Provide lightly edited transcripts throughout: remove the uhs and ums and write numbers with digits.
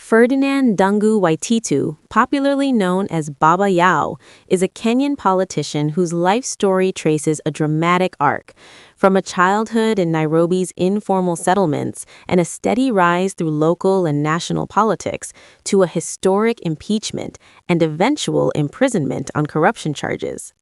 Ferdinand Waititu, popularly known as Baba Yao, is a Kenyan politician whose life story traces a dramatic arc. From a childhood in Nairobi's informal settlements and a steady rise through local and national politics to a historic impeachment and eventual imprisonment on corruption charges.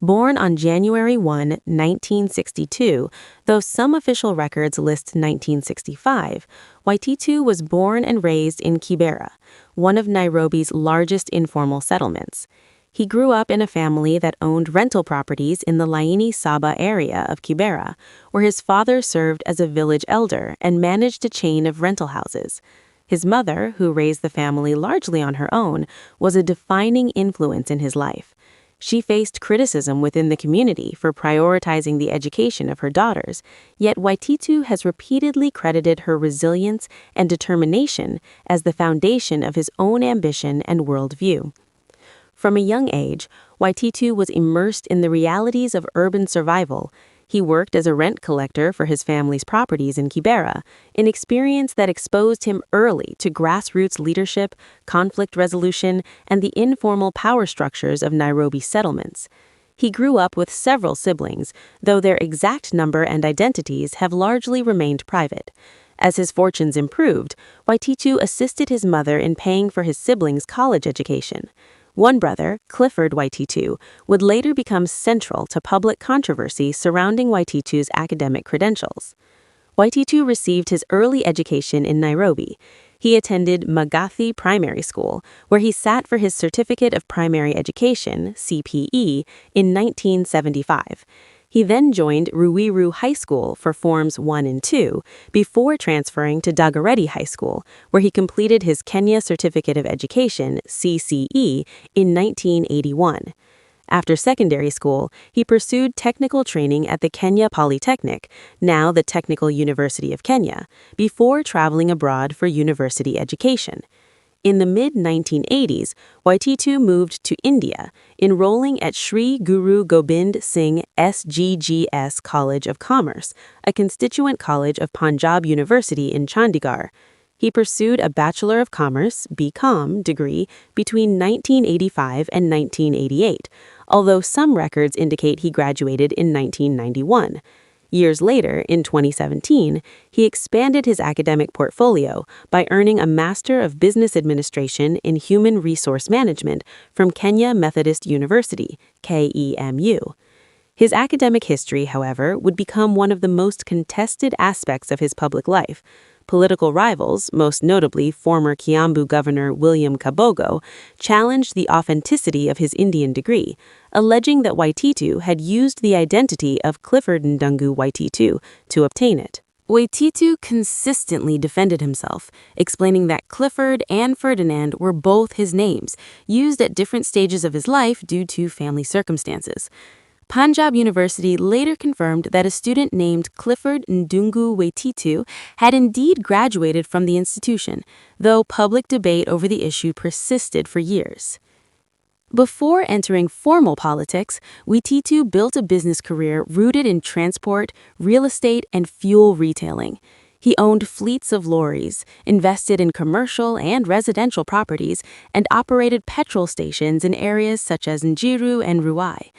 Born on January 1, 1962, though some official records list 1965, Waititu was born and raised in Kibera, one of Nairobi's largest informal settlements. He grew up in a family that owned rental properties in the Laini Saba area of Kibera, where his father served as a village elder and managed a chain of rental houses. His mother, who raised the family largely on her own, was a defining influence in his life. She faced criticism within the community for prioritizing the education of her daughters, yet Waititu has repeatedly credited her resilience and determination as the foundation of his own ambition and worldview. From a young age, Waititu was immersed in the realities of urban survival. He worked as a rent collector for his family's properties in Kibera, an experience that exposed him early to grassroots leadership, conflict resolution, and the informal power structures of Nairobi settlements. He grew up with several siblings, though their exact number and identities have largely remained private. As his fortunes improved, Waititu assisted his mother in paying for his siblings' college education. One brother, Clifford Waititu, would later become central to public controversy surrounding Waititu's academic credentials. Waititu received his early education in Nairobi. He attended Magathi Primary School, where he sat for his Certificate of Primary Education, CPE, in 1975. He then joined Ruiru High School for Forms 1 and 2, before transferring to Dagoretti High School, where he completed his Kenya Certificate of Education, CCE, in 1981. After secondary school, he pursued technical training at the Kenya Polytechnic, now the Technical University of Kenya, before traveling abroad for university education. In the mid-1980s, Waititu moved to India, enrolling at Sri Guru Gobind Singh SGGS College of Commerce, a constituent college of Punjab University in Chandigarh. He pursued a Bachelor of Commerce (BCom) degree between 1985 and 1988, although some records indicate he graduated in 1991. Years later, in 2017, he expanded his academic portfolio by earning a Master of Business Administration in Human Resource Management from Kenya Methodist University, KEMU. His academic history, however, would become one of the most contested aspects of his public life. Political rivals, most notably former Kiambu Governor William Kabogo, challenged the authenticity of his Indian degree, alleging that Waititu had used the identity of Clifford Ndungu Waititu to obtain it. Waititu consistently defended himself, explaining that Clifford and Ferdinand were both his names, used at different stages of his life due to family circumstances. Punjab University later confirmed that a student named Clifford Ndungu Waititu had indeed graduated from the institution, though public debate over the issue persisted for years. Before entering formal politics, Waititu built a business career rooted in transport, real estate, and fuel retailing. He owned fleets of lorries, invested in commercial and residential properties, and operated petrol stations in areas such as Njiru and Ruai.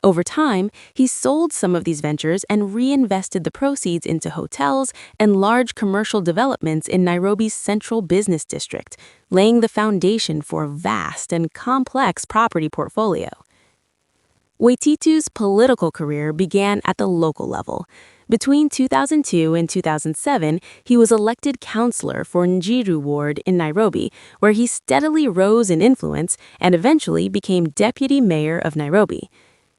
Over time, he sold some of these ventures and reinvested the proceeds into hotels and large commercial developments in Nairobi's central business district, laying the foundation for a vast and complex property portfolio. Waititu's political career began at the local level. Between 2002 and 2007, he was elected councillor for Njiru Ward in Nairobi, where he steadily rose in influence and eventually became deputy mayor of Nairobi.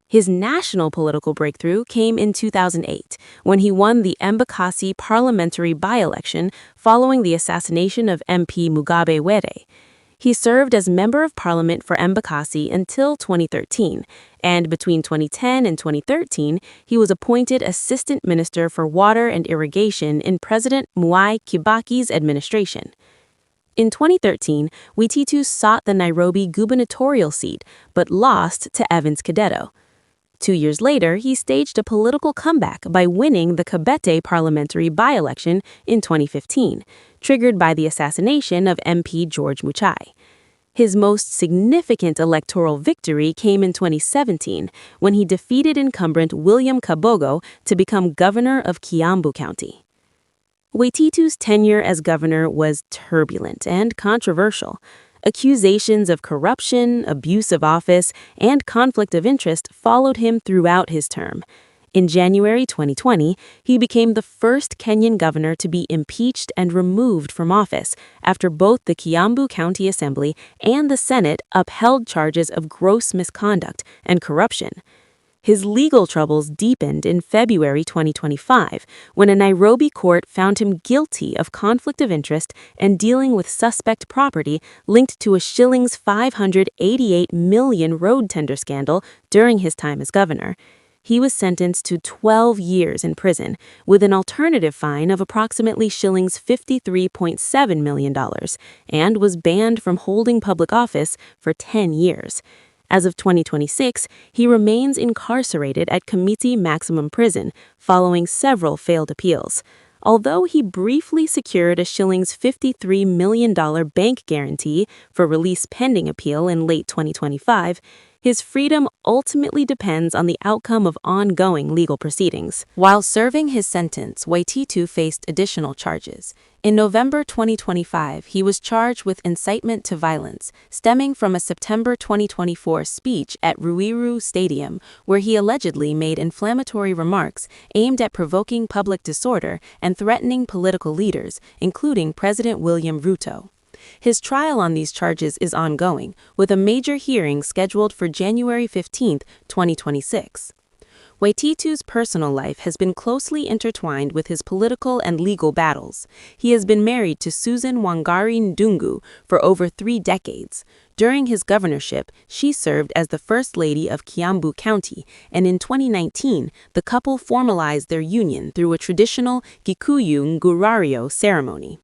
His national political breakthrough came in 2008, when he won the Embakasi parliamentary by-election following the assassination of MP Mugabe Were. He served as Member of Parliament for Embakasi until 2013, and between 2010 and 2013, he was appointed Assistant Minister for Water and Irrigation in President Mwai Kibaki's administration. In 2013, Waititu sought the Nairobi gubernatorial seat, but lost to Evans Kideto. 2 years later, he staged a political comeback by winning the Kabete parliamentary by-election in 2015, triggered by the assassination of MP George Muchai. His most significant electoral victory came in 2017 when he defeated incumbent William Kabogo to become governor of Kiambu County. Waititu's tenure as governor was turbulent and controversial. Accusations of corruption, abuse of office, and conflict of interest followed him throughout his term. In January 2020, he became the first Kenyan governor to be impeached and removed from office after both the Kiambu County Assembly and the Senate upheld charges of gross misconduct and corruption. His legal troubles deepened in February 2025 when a Nairobi court found him guilty of conflict of interest and dealing with suspect property linked to a shillings 588 million road tender scandal during his time as governor. He was sentenced to 12 years in prison with an alternative fine of approximately shillings $53.7 million and was banned from holding public office for 10 years. As of 2026, he remains incarcerated at Committee Maximum Prison following several failed appeals. Although he briefly secured a shillings $53 million bank guarantee for release pending appeal in late 2025, his freedom ultimately depends on the outcome of ongoing legal proceedings. While serving his sentence, Waititu faced additional charges. In November 2025, he was charged with incitement to violence, stemming from a September 2024 speech at Ruiru Stadium, where he allegedly made inflammatory remarks aimed at provoking public disorder and threatening political leaders, including President William Ruto. His trial on these charges is ongoing, with a major hearing scheduled for January 15, 2026. Waititu's personal life has been closely intertwined with his political and legal battles. He has been married to Susan Wangari Ndungu for over 3 decades. During his governorship, she served as the First Lady of Kiambu County, and in 2019, the couple formalized their union through a traditional Gikuyu Ngurario ceremony.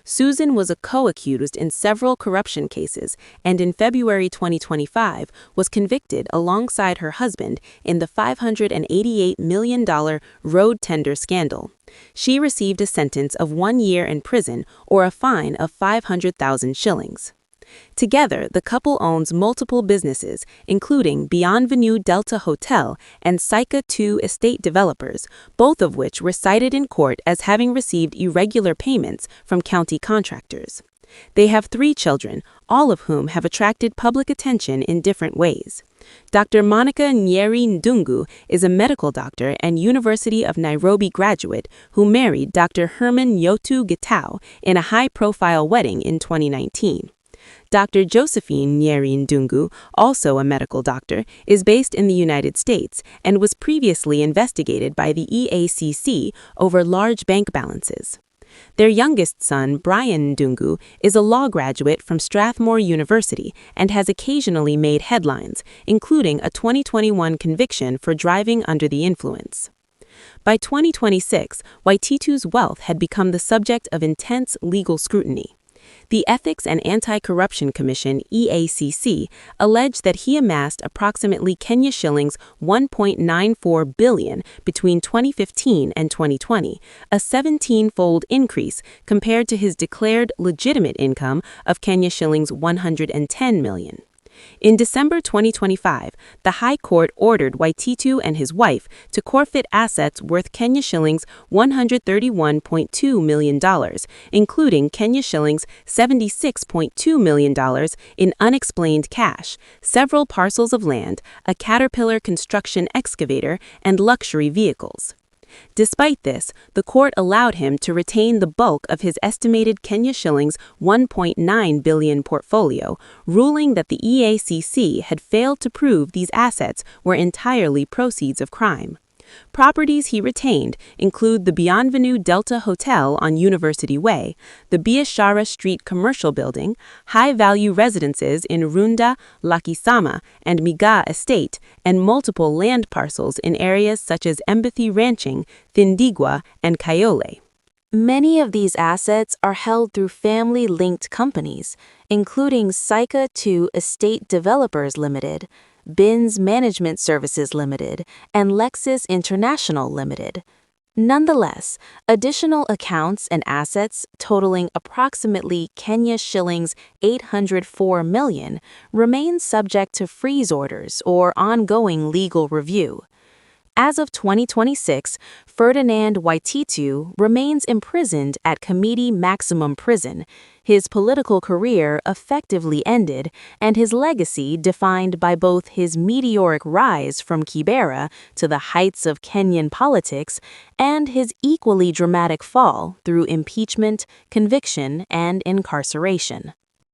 Susan was a co-accused in several corruption cases and in February 2025 was convicted alongside her husband in the $588 million road tender scandal. She received a sentence of 1 year in prison or a fine of 500,000 shillings. Together, the couple owns multiple businesses, including Bienvenue Delta Hotel and Saika 2 Estate Developers, both of which were cited in court as having received irregular payments from county contractors. They have 3 children, all of whom have attracted public attention in different ways. Dr. Monica Nyeri Ndungu is a medical doctor and University of Nairobi graduate who married Dr. Herman Yotu Gitau in a high-profile wedding in 2019. Dr. Josephine Nyeri Ndungu, also a medical doctor, is based in the United States and was previously investigated by the EACC over large bank balances. Their youngest son, Brian Ndungu, is a law graduate from Strathmore University and has occasionally made headlines, including a 2021 conviction for driving under the influence. By 2026, Waititu's wealth had become the subject of intense legal scrutiny. The Ethics and Anti-Corruption Commission, EACC, alleged that he amassed approximately Kenya shillings 1.94 billion between 2015 and 2020, a 17-fold increase compared to his declared legitimate income of Kenya shillings 110 million. In December 2025, the High Court ordered Waititu and his wife to forfeit assets worth Kenya shillings $131.2 million, including Kenya shillings $76.2 million in unexplained cash, several parcels of land, a Caterpillar construction excavator, and luxury vehicles. Despite this, the court allowed him to retain the bulk of his estimated Kenya shillings 1.9 billion portfolio, ruling that the EACC had failed to prove these assets were entirely proceeds of crime. Properties he retained include the Bienvenue Delta Hotel on University Way, the Biashara Street Commercial Building, high-value residences in Runda, Lakisama, and Migaa Estate, and multiple land parcels in areas such as Empathy Ranching, Thindigwa, and Kayole. Many of these assets are held through family-linked companies, including Saika 2 Estate Developers Limited, Binz Management Services Limited, and Lexus International Limited. Nonetheless, additional accounts and assets totaling approximately Kenya shillings 804 million remain subject to freeze orders or ongoing legal review. As of 2026, Ferdinand Waititu remains imprisoned at Committee Maximum Prison, his political career effectively ended, and his legacy defined by both his meteoric rise from Kibera to the heights of Kenyan politics and his equally dramatic fall through impeachment, conviction, and incarceration.